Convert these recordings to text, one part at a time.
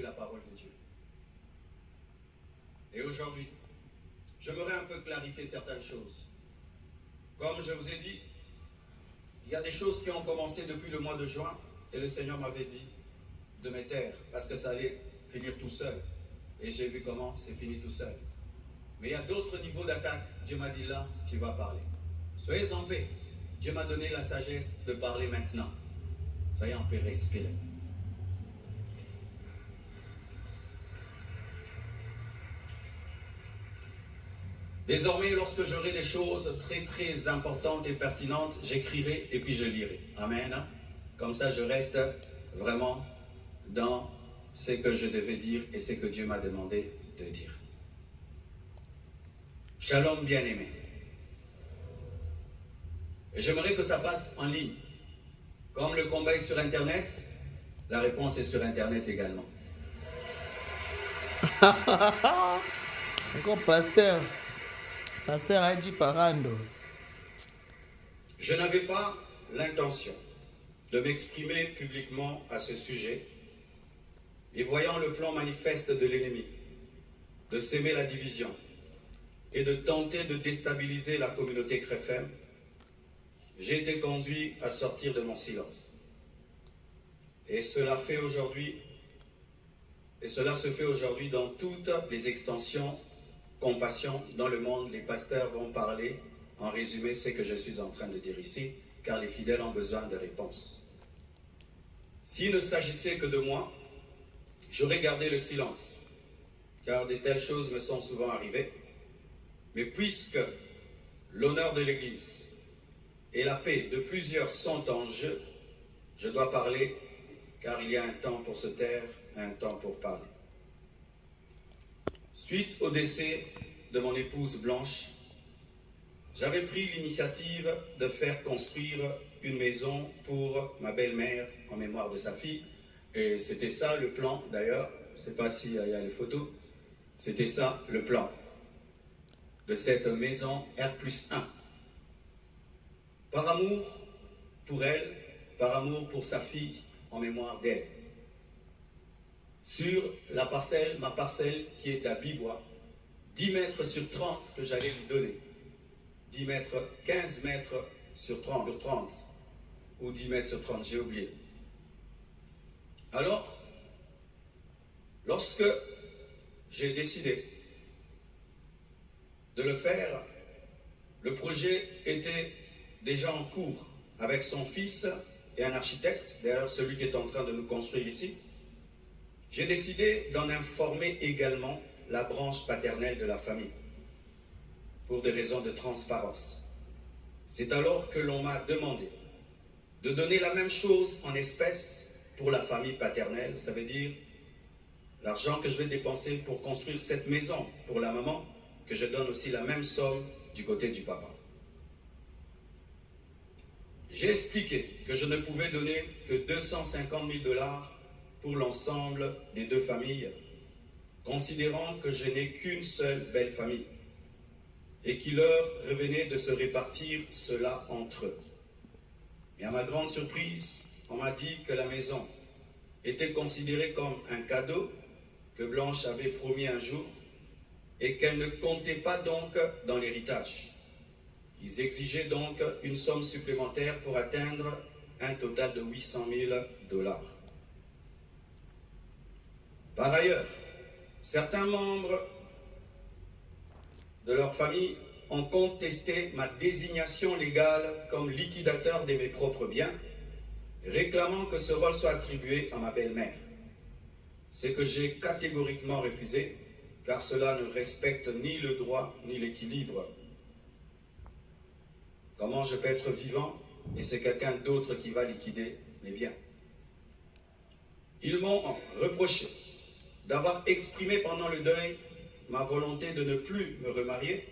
la parole de Dieu. Et aujourd'hui, j'aimerais un peu clarifier certaines choses. Comme je vous ai dit, il y a des choses qui ont commencé depuis le mois de juin et le Seigneur m'avait dit de me taire parce que ça allait finir tout seul. Et j'ai vu comment c'est fini tout seul. Mais il y a d'autres niveaux d'attaque. Dieu m'a dit là, tu vas parler. Soyez en paix. Dieu m'a donné la sagesse de parler maintenant. Soyez en paix, respirez. Désormais, lorsque j'aurai des choses très importantes et pertinentes, j'écrirai et puis je lirai. Amen. Comme ça, je reste vraiment dans ce que je devais dire et ce que Dieu m'a demandé de dire. Shalom bien-aimé. Et j'aimerais que ça passe en ligne. Comme le combat est sur Internet, la réponse est sur Internet également. Encore pasteur. Pasteur a dit Parando. Je n'avais pas l'intention de m'exprimer publiquement à ce sujet, et voyant le plan manifeste de l'ennemi, de s'aimer la division et de tenter de déstabiliser la communauté Krefem, j'ai été conduit à sortir de mon silence. Et cela se fait aujourd'hui dans toutes les extensions compassion dans le monde. Les pasteurs vont parler en résumé ce que je suis en train de dire ici, car les fidèles ont besoin de réponses. S'il ne s'agissait que de moi, j'aurais gardé le silence, car de telles choses me sont souvent arrivées. Mais puisque l'honneur de l'Église et la paix de plusieurs sont en jeu, je dois parler, car il y a un temps pour se taire, un temps pour parler. Suite au décès de mon épouse Blanche, j'avais pris l'initiative de faire construire une maison pour ma belle-mère en mémoire de sa fille. Et c'était ça le plan d'ailleurs, je ne sais pas s'il y a les photos, c'était ça le plan de cette maison R+1. Par amour pour elle, par amour pour sa fille en mémoire d'elle. Sur la parcelle, ma parcelle qui est à Bibois, 10 mètres sur 30 que j'allais lui donner. 10 mètres, 15 mètres sur 30, ou 10 mètres sur 30, j'ai oublié. Alors, lorsque j'ai décidé de le faire, le projet était déjà en cours avec son fils et un architecte, d'ailleurs celui qui est en train de nous construire ici. J'ai décidé d'en informer également la branche paternelle de la famille, pour des raisons de transparence. C'est alors que l'on m'a demandé de donner la même chose en espèces pour la famille paternelle, ça veut dire l'argent que je vais dépenser pour construire cette maison pour la maman, que je donne aussi la même somme du côté du papa. J'ai expliqué que je ne pouvais donner que 250 000 $ pour l'ensemble des deux familles, considérant que je n'ai qu'une seule belle famille et qu'il leur revenait de se répartir cela entre eux. Et à ma grande surprise, on m'a dit que la maison était considérée comme un cadeau que Blanche avait promis un jour et qu'elle ne comptait pas donc dans l'héritage. Ils exigeaient donc une somme supplémentaire pour atteindre un total de 800 000 $. Par ailleurs, certains membres de leur famille ont contesté ma désignation légale comme liquidateur de mes propres biens, réclamant que ce rôle soit attribué à ma belle-mère. Ce que j'ai catégoriquement refusé, car cela ne respecte ni le droit ni l'équilibre. Comment je peux être vivant et c'est quelqu'un d'autre qui va liquider mes biens? Ils m'ont reproché d'avoir exprimé pendant le deuil ma volonté de ne plus me remarier,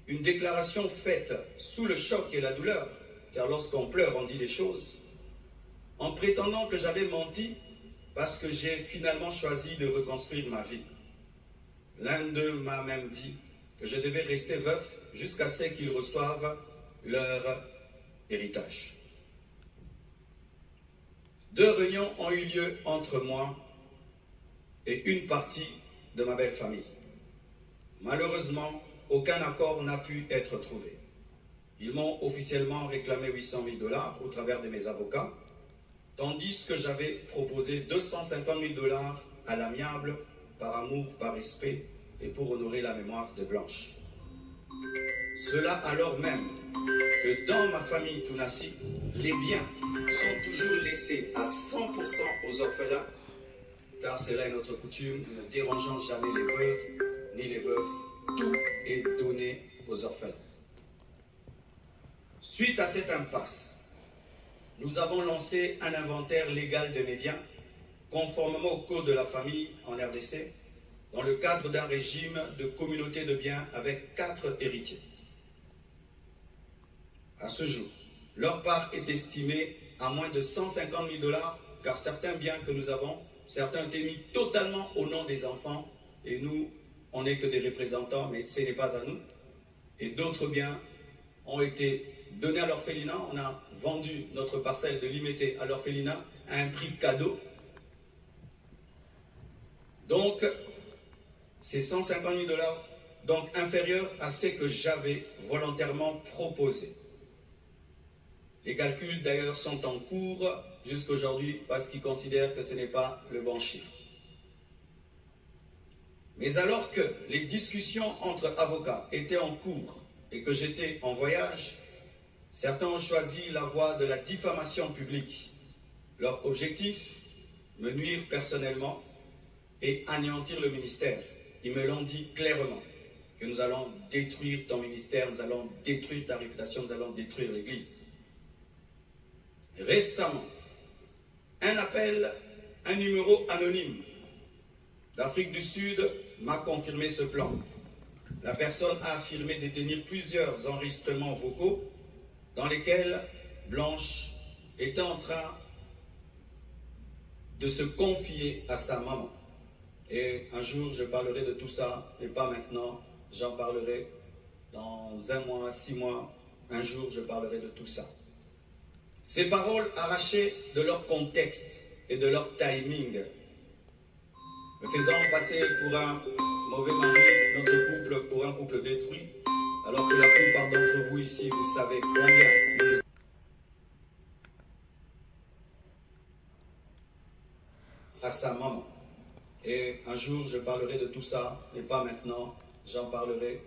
une déclaration faite sous le choc et la douleur, car lorsqu'on pleure, on dit des choses, en prétendant que j'avais menti parce que j'ai finalement choisi de reconstruire ma vie. L'un d'eux m'a même dit que je devais rester veuf jusqu'à ce qu'ils reçoivent leur héritage. 2 réunions ont eu lieu entre moi et une partie de ma belle famille. Malheureusement, aucun accord n'a pu être trouvé. Ils m'ont officiellement réclamé 800 000 $ au travers de mes avocats, tandis que j'avais proposé 250 000 $ à l'amiable, par amour, par respect et pour honorer la mémoire de Blanche. Cela alors même que dans ma famille Tounassi, les biens sont toujours laissés à 100% aux orphelins, car cela est notre coutume, nous ne dérangeons jamais les veuves ni les veufs, tout est donné aux orphelins. Suite à cette impasse, nous avons lancé un inventaire légal de mes biens, conformément au code de la famille en RDC, dans le cadre d'un régime de communauté de biens avec 4 héritiers. À ce jour, leur part est estimée à moins de 150 000 $, car certains biens que nous avons, certains ont été mis totalement au nom des enfants, et nous, on n'est que des représentants, mais ce n'est pas à nous. Et d'autres biens ont été donnés à l'orphelinat. On a vendu notre parcelle de Limété à l'orphelinat à un prix cadeau. Donc, c'est 150 000 $, donc inférieur à ce que j'avais volontairement proposé. Les calculs d'ailleurs sont en cours jusqu'aujourd'hui parce qu'ils considèrent que ce n'est pas le bon chiffre. Mais alors que les discussions entre avocats étaient en cours et que j'étais en voyage, certains ont choisi la voie de la diffamation publique. Leur objectif, me nuire personnellement et anéantir le ministère. Ils me l'ont dit clairement, que nous allons détruire ton ministère, nous allons détruire ta réputation, nous allons détruire l'Église. Récemment, un numéro anonyme d'Afrique du Sud m'a confirmé ce plan. La personne a affirmé détenir plusieurs enregistrements vocaux dans lesquels Blanche était en train de se confier à sa maman. Et un jour, je parlerai de tout ça, mais pas maintenant. J'en parlerai dans 1 mois, 6 mois. Un jour, je parlerai de tout ça. Ces paroles arrachées de leur contexte et de leur timing, me faisant passer pour un mauvais mari, notre couple pour un couple détruit, alors que la plupart d'entre vous ici, vous savez combien nous à sa maman. Et un jour, je parlerai de tout ça, mais pas maintenant. J'en parlerai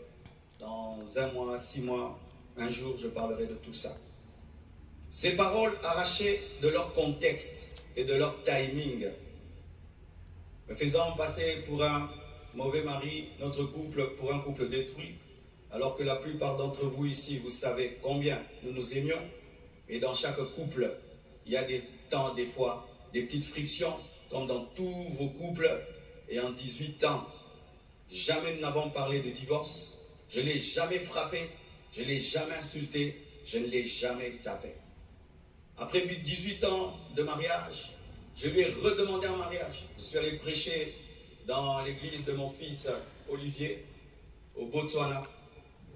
dans 1 mois, 6 mois. Un jour, je parlerai de tout ça. Ces paroles arrachées de leur contexte et de leur timing, me faisant passer pour un mauvais mari, notre couple pour un couple détruit, alors que la plupart d'entre vous ici, vous savez combien nous nous aimions. Et dans chaque couple, il y a des temps, des fois, des petites frictions, comme dans tous vos couples. Et en 18 ans, jamais nous n'avons parlé de divorce. Je ne l'ai jamais frappé, je ne l'ai jamais insulté, je ne l'ai jamais tapé. Après 18 ans de mariage, je lui ai redemandé un mariage. Je suis allé prêcher dans l'église de mon fils Olivier, au Botswana.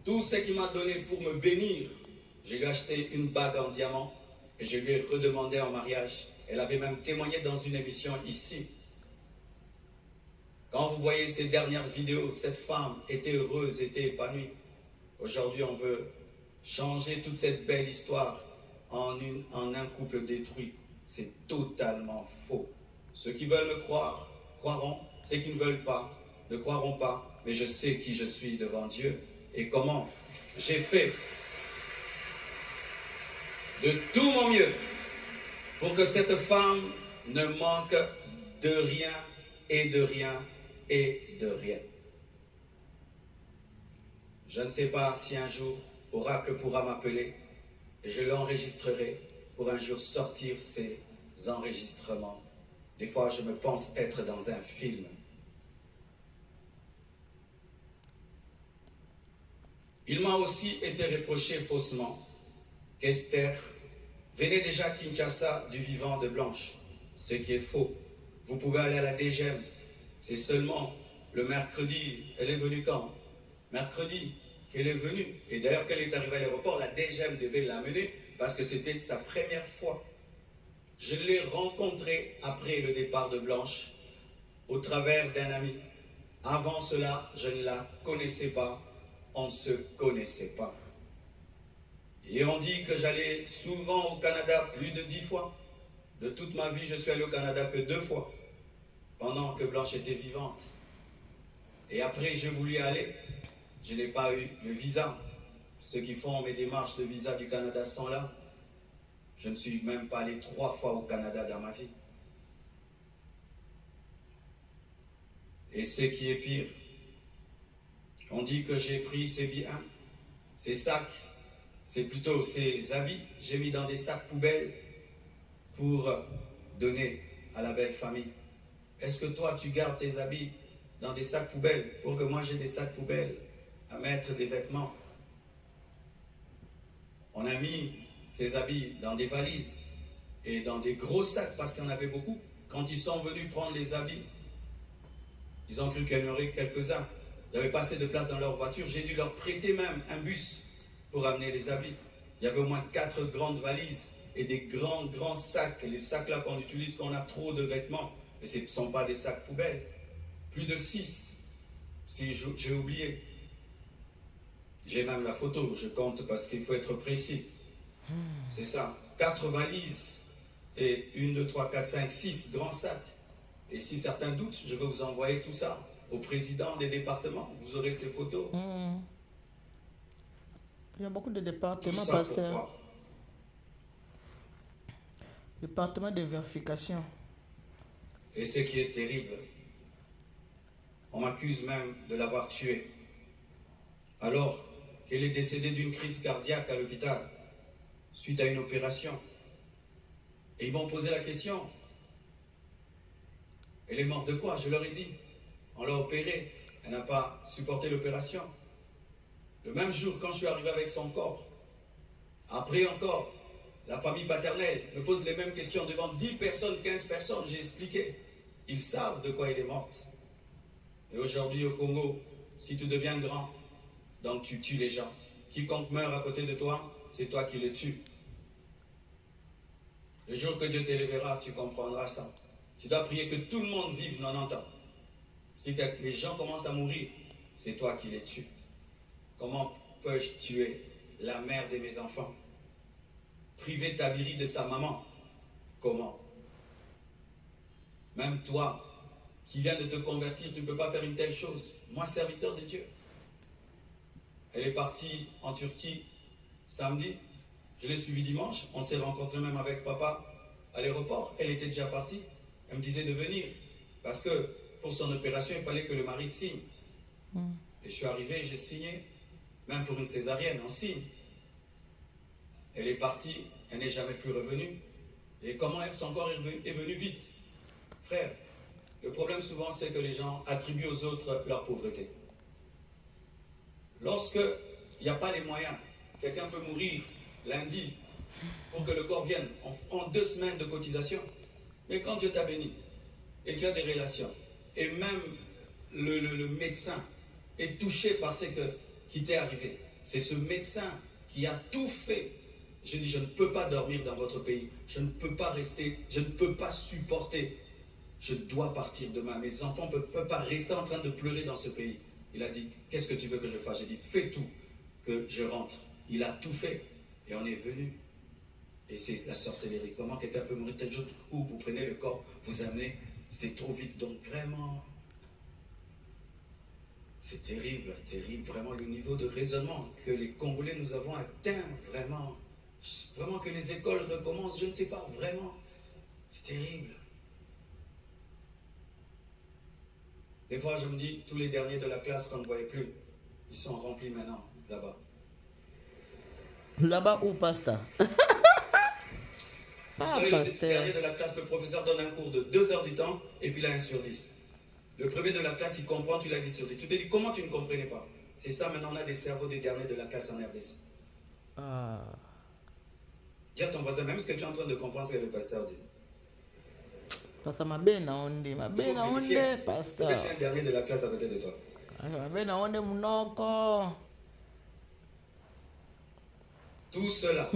Tout ce qu'il m'a donné pour me bénir, je lui ai acheté une bague en diamant et je lui ai redemandé en mariage. Elle avait même témoigné dans une émission ici. Quand vous voyez ces dernières vidéos, cette femme était heureuse, était épanouie. Aujourd'hui, on veut changer toute cette belle histoire en un couple détruit. C'est totalement faux. Ceux qui veulent me croire, croiront. Ceux qui ne veulent pas, ne croiront pas. Mais je sais qui je suis devant Dieu et comment j'ai fait de tout mon mieux pour que cette femme ne manque de rien et de rien et de rien. Je ne sais pas si un jour Oracle pourra m'appeler et je l'enregistrerai pour un jour sortir ces enregistrements. Des fois, je me pense être dans un film. Il m'a aussi été reproché faussement qu'Esther venait déjà à Kinshasa du vivant de Blanche, ce qui est faux. Vous pouvez aller à la DGM, c'est seulement le mercredi. Elle est venue quand? Mercredi qu'elle est venue. Et d'ailleurs, quand elle est arrivée à l'aéroport, la DGM devait l'amener parce que c'était sa première fois. Je l'ai rencontrée après le départ de Blanche au travers d'un ami. Avant cela, je ne la connaissais pas. On ne se connaissait pas. Et on dit que j'allais souvent au Canada plus de 10 fois. De toute ma vie, je suis allé au Canada que 2 fois, pendant que Blanche était vivante. Et après, j'ai voulu aller. Je n'ai pas eu le visa. Ceux qui font mes démarches de visa du Canada sont là. Je ne suis même pas allé 3 fois au Canada dans ma vie. Et ce qui est pire, on dit que j'ai pris ses biens, ses sacs, c'est plutôt ses habits, j'ai mis dans des sacs poubelles pour donner à la belle famille. Est-ce que toi, tu gardes tes habits dans des sacs poubelles pour que moi j'ai des sacs poubelles à mettre des vêtements? On a mis ces habits dans des valises et dans des gros sacs parce qu'il y en avait beaucoup. Quand ils sont venus prendre les habits, ils ont cru qu'il y en aurait quelques-uns. Il n'y avait pas assez de place dans leur voiture. J'ai dû leur prêter même un bus pour amener les habits. Il y avait au moins 4 grandes valises et des grands sacs. Et les sacs-là qu'on utilise quand on a trop de vêtements. Mais ce ne sont pas des sacs poubelles. Plus de 6, si j'ai oublié. J'ai même la photo, je compte parce qu'il faut être précis. C'est ça. 4 valises et 1, 2, 3, 4, 5, 6 grands sacs. Et si certains doutent, je vais vous envoyer tout ça au président des départements. Vous aurez ces photos. Il y a beaucoup de départements, ça, pasteur. pourquoi? Département de vérification. Et ce qui est terrible, on m'accuse même de l'avoir tué. Alors qu'elle est décédée d'une crise cardiaque à l'hôpital, suite à une opération. Et ils m'ont posé la question. Elle est morte de quoi? Je leur ai dit. On l'a opérée. Elle n'a pas supporté l'opération. Le même jour, quand je suis arrivé avec son corps, après encore, la famille paternelle me pose les mêmes questions devant 10 personnes, 15 personnes. J'ai expliqué. Ils savent de quoi elle est morte. Et aujourd'hui, au Congo, si tu deviens grand, donc tu tues les gens. Quiconque meurt à côté de toi, c'est toi qui le tues. Le jour que Dieu t'élèvera, tu comprendras ça. Tu dois prier que tout le monde vive 90 ans. Si les gens commencent à mourir, c'est toi qui les tues. Comment peux-je tuer la mère de mes enfants? Priver Tabiri de sa maman? Comment? Même toi, qui viens de te convertir, tu ne peux pas faire une telle chose. Moi, serviteur de Dieu. Elle est partie en Turquie samedi. Je l'ai suivie dimanche. On s'est rencontrés même avec papa à l'aéroport. Elle était déjà partie. Elle me disait de venir. Parce que pour son opération, il fallait que le mari signe. Et je suis arrivé, j'ai signé. Même pour une césarienne, on signe. Elle est partie, elle n'est jamais plus revenue. Et comment son corps est venu vite? Frère, le problème souvent, c'est que les gens attribuent aux autres leur pauvreté. Lorsqu'il n'y a pas les moyens, quelqu'un peut mourir lundi pour que le corps vienne. On prend 2 semaines de cotisation. Mais quand Dieu t'a béni, et tu as des relations, et même le médecin est touché par ce qui t'est arrivé, c'est ce médecin qui a tout fait. Je dis, je ne peux pas dormir dans votre pays, je ne peux pas rester, je ne peux pas supporter, je dois partir demain. Mes enfants ne peuvent pas rester en train de pleurer dans ce pays. Il a dit, qu'est-ce que tu veux que je fasse? J'ai dit, fais tout, que je rentre. Il a tout fait, et on est venu. Et c'est la sorcellerie. Comment quelqu'un peut mourir tel jour où vous prenez le corps, vous amenez, c'est trop vite. Donc vraiment, c'est terrible, terrible. Vraiment le niveau de raisonnement que les Congolais nous avons atteint, vraiment. Vraiment que les écoles recommencent, je ne sais pas, vraiment. C'est terrible. Des fois, je me dis, tous les derniers de la classe qu'on ne voyait plus, ils sont remplis maintenant, là-bas. Là-bas où, pasteur? Vous savez, le dernier de la classe, le professeur donne un cours de 2 heures du temps, et puis il a 1 sur 10. Le premier de la classe, il comprend, tu l'as 10 sur 10. Tu te dis, comment tu ne comprenais pas? C'est ça, maintenant, on a des cerveaux des derniers de la classe en RDC. Dis à ton voisin, même ce que tu es en train de comprendre, ce que le pasteur dit. Pasteur, ma belle onde, pasteur. Peut-être qu'il y a un dernier de la classe à côté de toi. Ma belle onde, munoko. Tout cela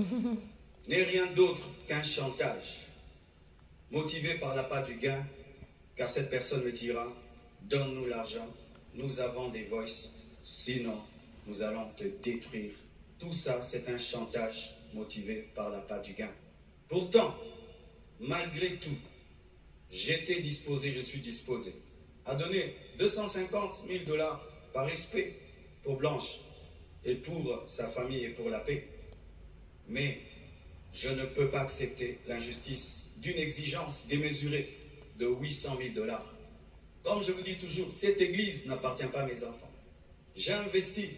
n'est rien d'autre qu'un chantage, motivé par l'appât du gain car cette personne me dira, donne-nous l'argent, nous avons des voices, sinon nous allons te détruire. Tout ça, c'est un chantage motivé par l'appât du gain. Pourtant, malgré tout, j'étais disposé, je suis disposé à donner 250 000 $ par respect pour Blanche et pour sa famille et pour la paix. Mais je ne peux pas accepter l'injustice d'une exigence démesurée de 800 000 $. Comme je vous dis toujours, cette église n'appartient pas à mes enfants. J'ai investi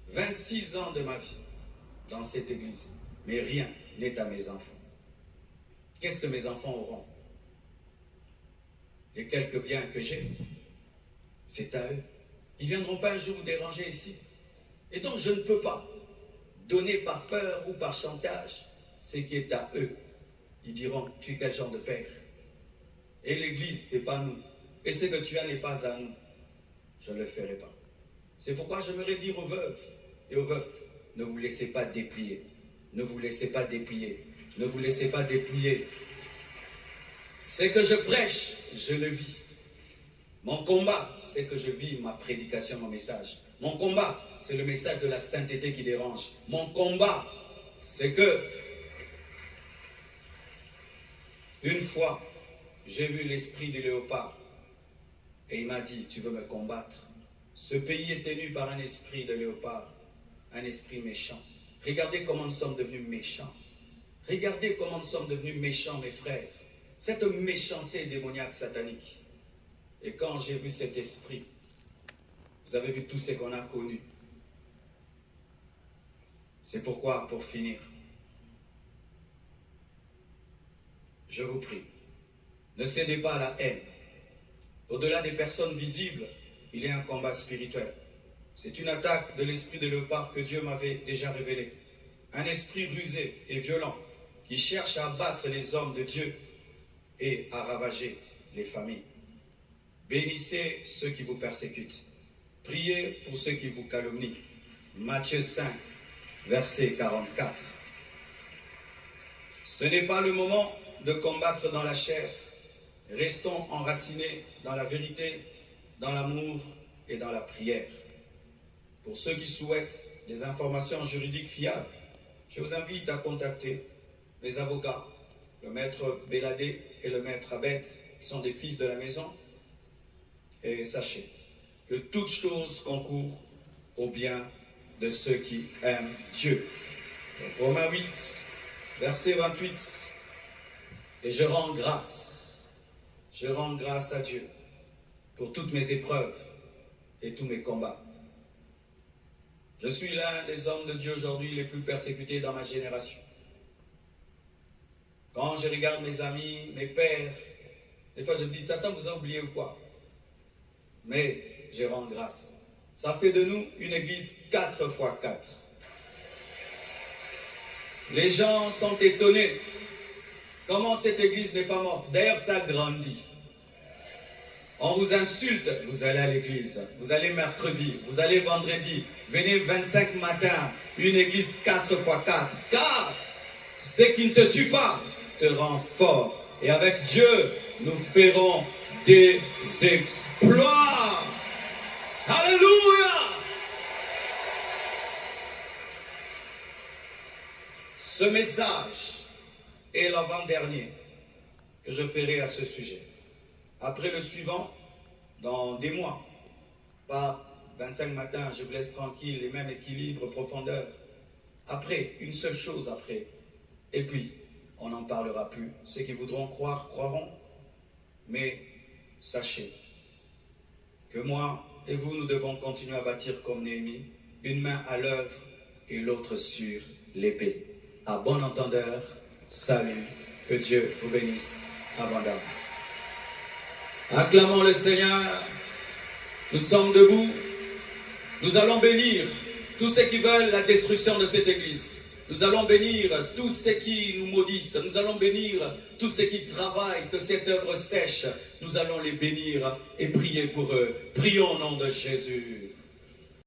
26 ans de ma vie dans cette église, mais rien n'est à mes enfants. Qu'est-ce que mes enfants auront? Les quelques biens que j'ai, c'est à eux. Ils ne viendront pas un jour vous déranger ici. Et donc je ne peux pas donner par peur ou par chantage ce qui est à eux. Ils diront, tu es quel genre de père? Et l'église, ce n'est pas nous. Et ce que tu as n'est pas à nous. Je ne le ferai pas. C'est pourquoi j'aimerais dire aux veuves et aux veufs, ne vous laissez pas déplier. Ne vous laissez pas déplier. Ne vous laissez pas déplier. Ce que je prêche, je le vis. Mon combat, c'est que je vis ma prédication, mon message. Mon combat, c'est le message de la sainteté qui dérange. Mon combat, c'est que une fois, j'ai vu l'esprit du léopard et il m'a dit, tu veux me combattre? Ce pays est tenu par un esprit de léopard, un esprit méchant. Regardez comment nous sommes devenus méchants. Regardez comment nous sommes devenus méchants, mes frères. Cette méchanceté démoniaque satanique. Et quand j'ai vu cet esprit, vous avez vu tout ce qu'on a connu. C'est pourquoi, pour finir, je vous prie, ne cédez pas à la haine. Au-delà des personnes visibles, il y a un combat spirituel. C'est une attaque de l'esprit de léopard que Dieu m'avait déjà révélé. Un esprit rusé et violent qui cherche à abattre les hommes de Dieu et à ravager les familles. Bénissez ceux qui vous persécutent. Priez pour ceux qui vous calomnient. Matthieu 5, verset 44. Ce n'est pas le moment de combattre dans la chair. Restons enracinés dans la vérité, dans l'amour et dans la prière. Pour ceux qui souhaitent des informations juridiques fiables, je vous invite à contacter mes avocats, le maître Béladé et le maître Abed, qui sont des fils de la maison. Et sachez que toute chose concourt au bien de ceux qui aiment Dieu. Romains 8, verset 28. Et je rends grâce à Dieu pour toutes mes épreuves et tous mes combats. Je suis l'un des hommes de Dieu aujourd'hui les plus persécutés dans ma génération. Quand je regarde mes amis, mes pères, des fois je me dis, Satan vous a oublié ou quoi? Mais je rends grâce. Ça fait de nous une église 4x4. Les gens sont étonnés. Comment cette église n'est pas morte? D'ailleurs, ça grandit. On vous insulte, vous allez à l'église. Vous allez mercredi, vous allez vendredi. Venez 25 matins, une église 4x4. Car ce qui ne te tue pas te rend fort. Et avec Dieu, nous ferons des exploits. Alléluia! Ce message est l'avant-dernier que je ferai à ce sujet. Après le suivant, dans des mois, pas 25 matins, je vous laisse tranquille, les mêmes équilibres, profondeur. Après, une seule chose après. Et puis, on n'en parlera plus. Ceux qui voudront croire, croiront. Mais sachez que moi et vous, nous devons continuer à bâtir comme Néhémie, une main à l'œuvre et l'autre sur l'épée. À bon entendeur, salut, que Dieu vous bénisse abondamment. Acclamons le Seigneur, nous sommes debout, nous allons bénir tous ceux qui veulent la destruction de cette église. Nous allons bénir tous ceux qui nous maudissent. Nous allons bénir tous ceux qui travaillent, que cette œuvre sèche. Nous allons les bénir et prier pour eux. Prions au nom de Jésus.